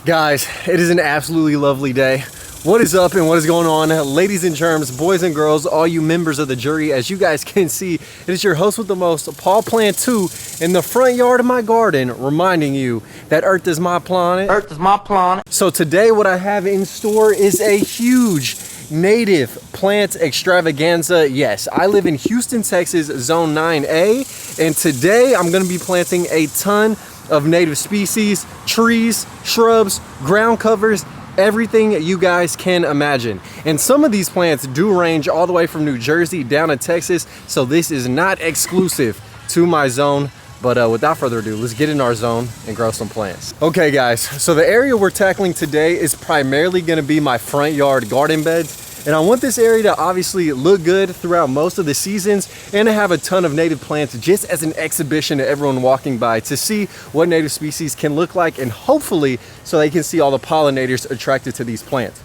Guys, it is an absolutely lovely day. What is up and what is going on, ladies and germs, boys and girls, all you members of the jury? As you guys can see, it is your host with the most, Paul Plant 2, in the front yard of my garden, reminding you that Earth is my planet. Earth is my planet. So today what I have in store is a huge native plant extravaganza. Yes, I live in Houston, Texas, Zone 9A, and today I'm going to be planting a ton of native species, trees, shrubs, ground covers, everything you guys can imagine. And some of these plants do range all the way from New Jersey down to Texas, so this is not exclusive to my zone. But without further ado, let's get in our zone and grow some plants. Okay guys, so the area we're tackling today is primarily gonna be my front yard garden beds. And I want this area to obviously look good throughout most of the seasons and to have a ton of native plants just as an exhibition to everyone walking by to see what native species can look like, and hopefully so they can see all the pollinators attracted to these plants.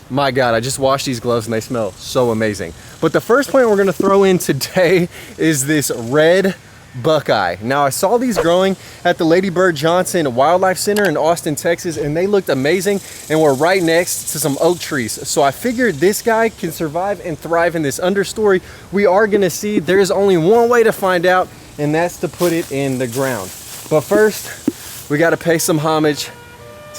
My God, I just washed these gloves and they smell so amazing. But the first plant we're gonna throw in today is this red Buckeye. Now I saw these growing at the Lady Bird Johnson Wildlife Center in Austin, Texas, and they looked amazing and were right next to some oak trees. So I figured this guy can survive and thrive in this understory. We are gonna see. There's only one way to find out, and that's to put it in the ground. But first, we gotta pay some homage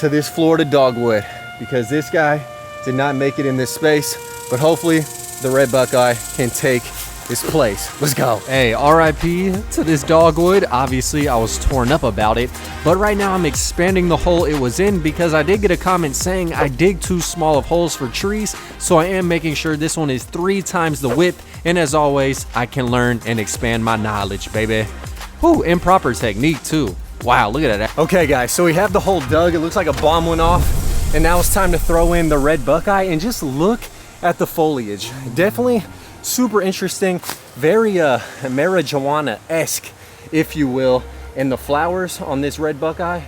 to this Florida dogwood, because this guy did not make it in this space, but hopefully the red Buckeye can take this place. Let's go. Hey, RIP to this dogwood. Obviously, I was torn up about it, but right now I'm expanding the hole it was in because I did get a comment saying I dig too small of holes for trees, so I am making sure this one is 3 times the width, and as always, I can learn and expand my knowledge, baby. Whew, improper technique too. Wow, look at that. Okay guys, so we have the hole dug. It looks like a bomb went off, and now it's time to throw in the red Buckeye and just look at the foliage. Definitely super interesting, very marijuana-esque, if you will, and the flowers on this red Buckeye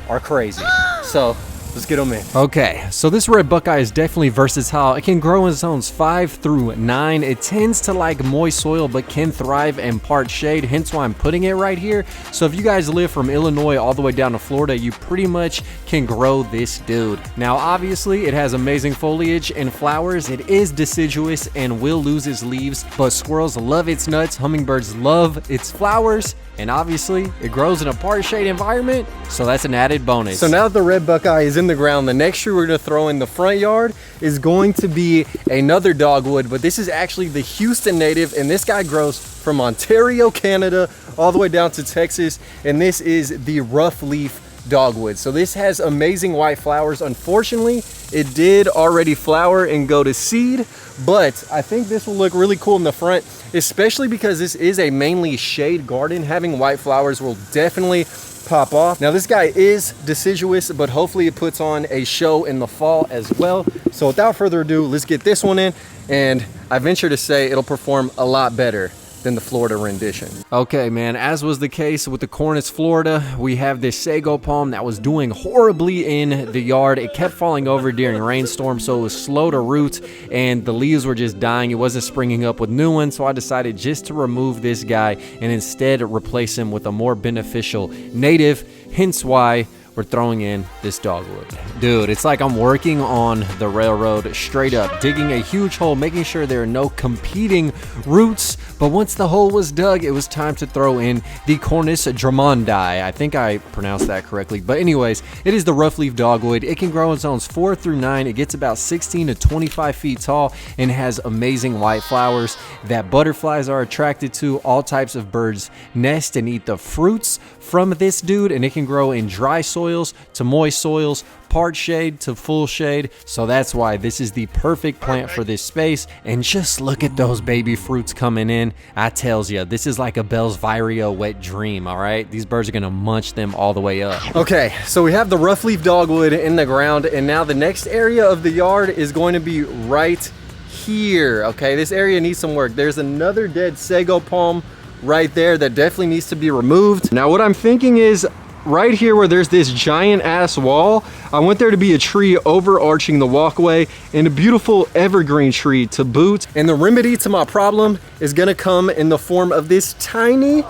are crazy. So let's get them in. Okay, so this red Buckeye is definitely versatile. It can grow in zones 5 through 9. It tends to like moist soil but can thrive in part shade, hence why I'm putting it right here. So if you guys live from Illinois all the way down to Florida, you pretty much can grow this dude. Now obviously it has amazing foliage and flowers. It is deciduous and will lose its leaves, but squirrels love its nuts, hummingbirds love its flowers, and obviously it grows in a part shade environment, so that's an added bonus. So now that the red Buckeye is in the ground, the next tree we're gonna throw in the front yard is going to be another dogwood, but this is actually the Houston native, and this guy grows from Ontario, Canada, all the way down to Texas, and this is the Roughleaf Dogwood. So this has amazing white flowers. Unfortunately, it did already flower and go to seed, but I think this will look really cool in the front, especially because this is a mainly shade garden. Having white flowers will definitely pop off. Now this guy is deciduous, but hopefully it puts on a show in the fall as well. So without further ado, let's get this one in, and I venture to say it'll perform a lot better than the Florida rendition. Okay, man, as was the case with the Cornus Florida, we have this sago palm that was doing horribly in the yard. It kept falling over during rainstorms, so it was slow to root, and the leaves were just dying. It wasn't springing up with new ones, so I decided just to remove this guy and instead replace him with a more beneficial native, hence why we're throwing in this dogwood. Dude, it's like I'm working on the railroad, straight up, digging a huge hole, making sure there are no competing roots. But once the hole was dug, it was time to throw in the Cornus Drummondi. I think I pronounced that correctly. But anyways, it is the roughleaf dogwood. It can grow in zones 4 through 9. It gets about 16 to 25 feet tall and has amazing white flowers that butterflies are attracted to. All types of birds nest and eat the fruits from this dude, and it can grow in dry soils to moist soils, part shade to full shade. So that's why this is the perfect plant for this space. And just look at those baby fruits coming in. I tells you, this is like a Bell's Vireo wet dream. All right, these birds are gonna munch them all the way up. Okay, so we have the roughleaf dogwood in the ground, and now the next area of the yard is going to be right here. Okay, this area needs some work. There's another dead sago palm right there that definitely needs to be removed. Now what I'm thinking is, right here where there's this giant ass wall, I want there to be a tree overarching the walkway and a beautiful evergreen tree to boot. And the remedy to my problem is gonna come in the form of this tiny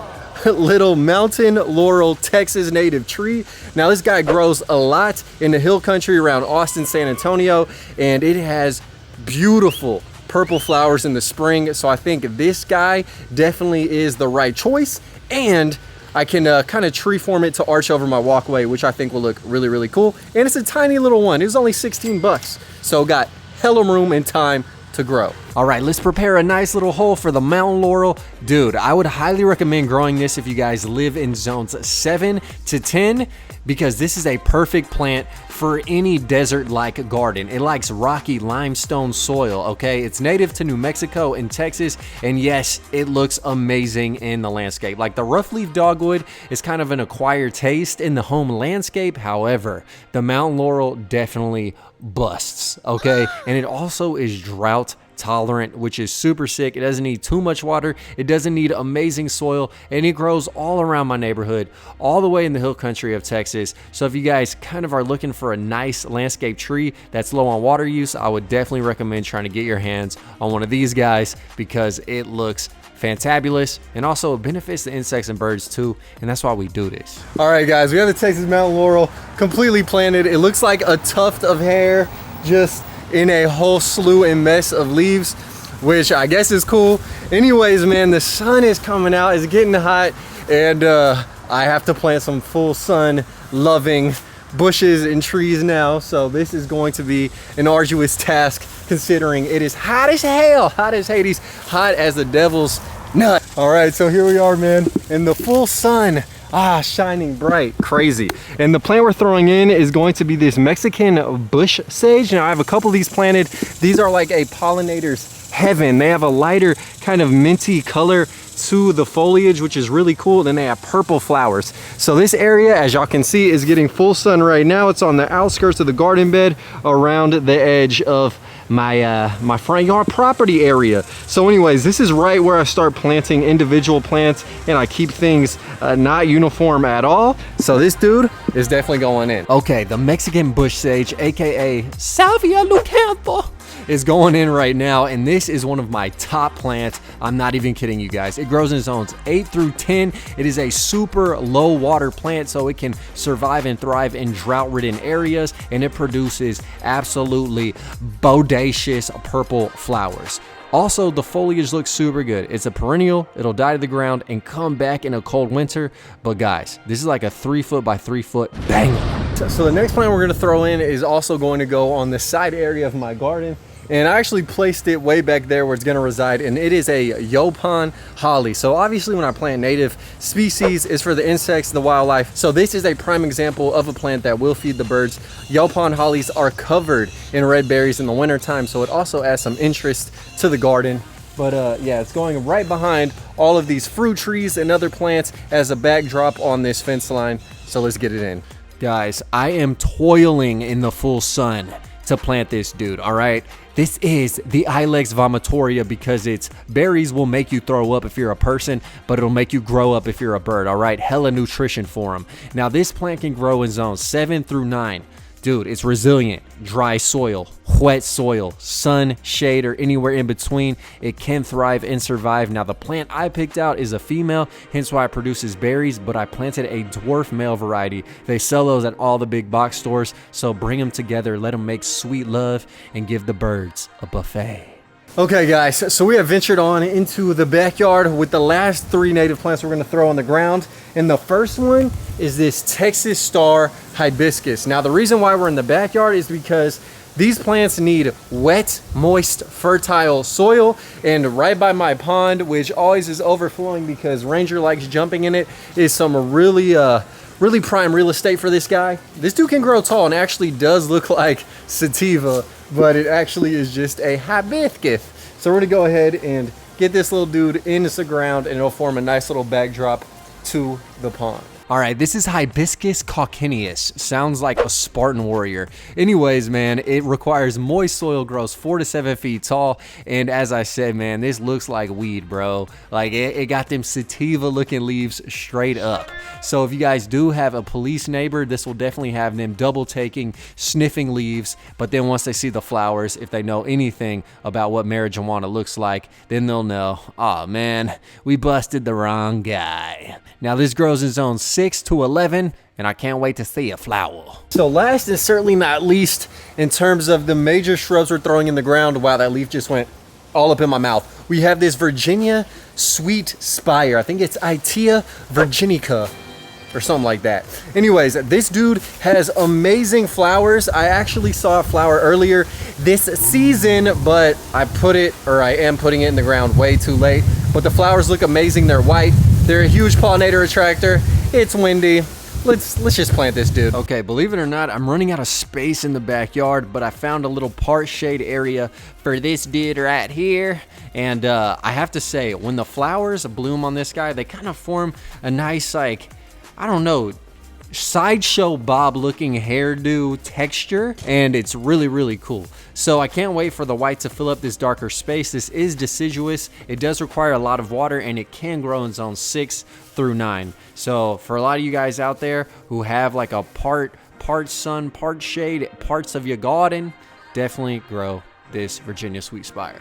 little Mountain Laurel Texas native tree. Now this guy grows a lot in the hill country around Austin, San Antonio, and it has beautiful purple flowers in the spring. So I think this guy definitely is the right choice, and I can kind of tree form it to arch over my walkway, which I think will look really, really cool. And it's a tiny little one. It was only 16 bucks. So got hella room and time to grow. All right, let's prepare a nice little hole for the Mountain Laurel. Dude, I would highly recommend growing this if you guys live in zones 7 to 10, because this is a perfect plant for any desert-like garden. It likes rocky limestone soil, okay? It's native to New Mexico and Texas, and yes, it looks amazing in the landscape. Like the Roughleaf Dogwood is kind of an acquired taste in the home landscape. However, the Mountain Laurel definitely busts, okay? And it also is drought tolerant, which is super sick. It doesn't need too much water. It doesn't need amazing soil, and it grows all around my neighborhood, all the way in the hill country of Texas. So if you guys kind of are looking for a nice landscape tree that's low on water use, I would definitely recommend trying to get your hands on one of these guys, because it looks fantabulous, and also it benefits the insects and birds too, and that's why we do this. All right, guys, we have the Texas Mountain Laurel completely planted. It looks like a tuft of hair just in a whole slew and mess of leaves, which I guess is cool. Anyways, man, the sun is coming out, it's getting hot, and I have to plant some full sun loving bushes and trees now. So this is going to be an arduous task, considering it is hot as hell, hot as Hades, hot as the devil's nut. All right, so here we are, man, in the full sun. Shining bright, crazy. And the plant we're throwing in is going to be this Mexican bush sage. Now I have a couple of these planted. These are like a pollinator's heaven. They have a lighter kind of minty color to the foliage, which is really cool. Then they have purple flowers. So this area, as y'all can see, is getting full sun right now. It's on the outskirts of the garden bed around the edge of my front yard property area. So anyways, this is right where I start planting individual plants, and I keep things not uniform at all. So this dude is definitely going in. Okay, the Mexican bush sage, aka Salvia lucantha, is going in right now, and this is one of my top plants. I'm not even kidding you guys. It grows in zones 8 through 10. It is a super low water plant, so it can survive and thrive in drought-ridden areas, and it produces absolutely bodacious purple flowers. Also, the foliage looks super good. It's a perennial. It'll die to the ground and come back in a cold winter. But guys, this is like a 3 foot by 3 foot banger. So the next plant we're gonna throw in is also going to go on the side area of my garden. And I actually placed it way back there where it's gonna reside, and it is a Yaupon holly. So obviously when I plant native species, it's for the insects, the wildlife. So this is a prime example of a plant that will feed the birds. Yaupon hollies are covered in red berries in the wintertime, so it also adds some interest to the garden. But yeah, it's going right behind all of these fruit trees and other plants as a backdrop on this fence line. So let's get it in. Guys, I am toiling in the full sun to plant this dude, all right? This is the Ilex vomitoria, because its berries will make you throw up if you're a person, but it'll make you grow up if you're a bird, all right? Hella nutrition for them. Now, this plant can grow in zones 7 through 9. Dude, it's resilient. Dry soil, wet soil, sun, shade, or anywhere in between. It can thrive and survive. Now, the plant I picked out is a female, hence why it produces berries, but I planted a dwarf male variety. They sell those at all the big box stores, so bring them together, let them make sweet love, and give the birds a buffet. Okay guys, so we have ventured on into the backyard with the last 3 native plants we're gonna throw on the ground. And the first one is this Texas Star Hibiscus. Now the reason why we're in the backyard is because these plants need wet, moist, fertile soil. And right by my pond, which always is overflowing because Ranger likes jumping in it, is some really prime real estate for this guy. This dude can grow tall and actually does look like sativa, but it actually is just a hibiscus. So we're gonna go ahead and get this little dude into the ground, and it'll form a nice little backdrop to the pond. All right, this is Hibiscus cochineus. Sounds like a Spartan warrior. Anyways, man, it requires moist soil, grows 4 to 7 feet tall, and as I said, man, this looks like weed, bro. Like, it got them sativa-looking leaves straight up. So if you guys do have a police neighbor, this will definitely have them double-taking, sniffing leaves, but then once they see the flowers, if they know anything about what marijuana looks like, then they'll know, oh man, we busted the wrong guy. Now, this grows in zone 6 to 11, and I can't wait to see a flower. So last and certainly not least, in terms of the major shrubs we're throwing in the ground, wow, that leaf just went all up in my mouth. We have this Virginia Sweetspire. I think it's Itea virginica or something like that. Anyways, this dude has amazing flowers. I actually saw a flower earlier this season, but I am putting it in the ground way too late. But the flowers look amazing. They're white. They're a huge pollinator attractor. It's windy. Let's just plant this dude. Okay, believe it or not, I'm running out of space in the backyard, but I found a little part shade area for this dude right here. And I have to say, when the flowers bloom on this guy, they kind of form a nice, like, I don't know, Sideshow Bob looking hairdo texture, and it's really, really cool. So I can't wait for the white to fill up this darker space. This is deciduous. It does require a lot of water, and it can grow in zone 6 through 9. So for a lot of you guys out there who have like a part sun, part shade, parts of your garden, definitely grow this Virginia Sweetspire.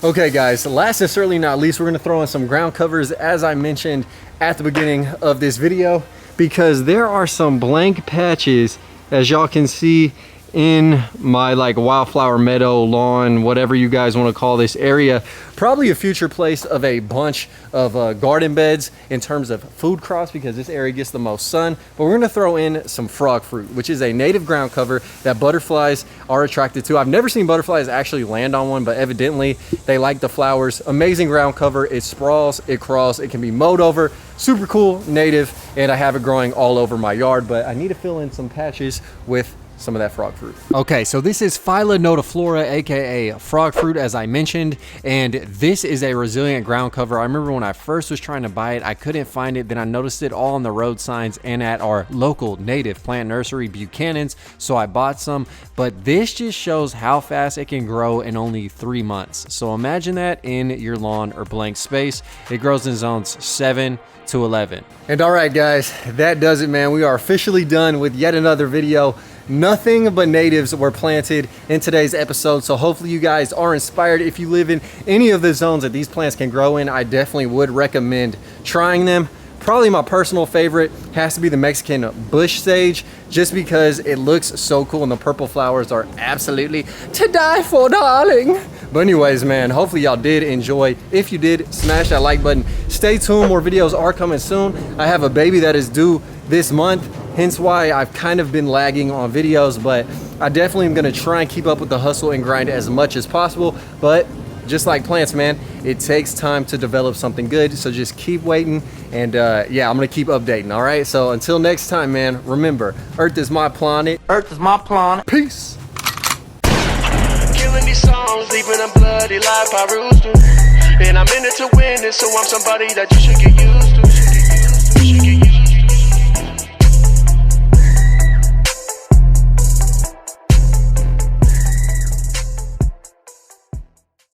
Okay guys, last and certainly not least, we're gonna throw in some ground covers as I mentioned at the beginning of this video, because there are some blank patches, as y'all can see, in my like wildflower meadow, lawn, whatever you guys want to call this area. Probably a future place of a bunch of garden beds in terms of food crops, because this area gets the most sun. But we're going to throw in some frog fruit, which is a native ground cover that butterflies are attracted to. I've never seen butterflies actually land on one, but evidently they like the flowers. Amazing ground cover. It sprawls, it crawls, it can be mowed over. Super cool, native, and I have it growing all over my yard, but I need to fill in some patches with some of that frog fruit. Okay, so this is Phylla nodiflora, aka frog fruit, as I mentioned, and this is a resilient ground cover. I remember when I first was trying to buy it, I couldn't find it. Then I noticed it all on the road signs and at our local native plant nursery, Buchanan's, so I bought some. But this just shows how fast it can grow in only 3 months. So imagine that in your lawn or blank space. It grows in zones 7 to 11. And all right guys, that does it, man. We are officially done with yet another video. Nothing but natives were planted in today's episode, so hopefully you guys are inspired. If you live in any of the zones that these plants can grow in, I definitely would recommend trying them. Probably my personal favorite has to be the Mexican bush sage, just because it looks so cool and the purple flowers are absolutely to die for, darling. But anyways, man, hopefully y'all did enjoy. If you did, smash that like button. Stay tuned, more videos are coming soon. I have a baby that is due this month, hence why I've kind of been lagging on videos, but I definitely am gonna try and keep up with the hustle and grind as much as possible. But just like plants, man, it takes time to develop something good, so just keep waiting, and yeah, I'm gonna keep updating. All right, so until next time, man, remember, Earth is my planet. Earth is my planet. Peace. Killing these songs, leaving a bloody life I roost to. And I'm in it to win it, so I'm somebody that you should get used to.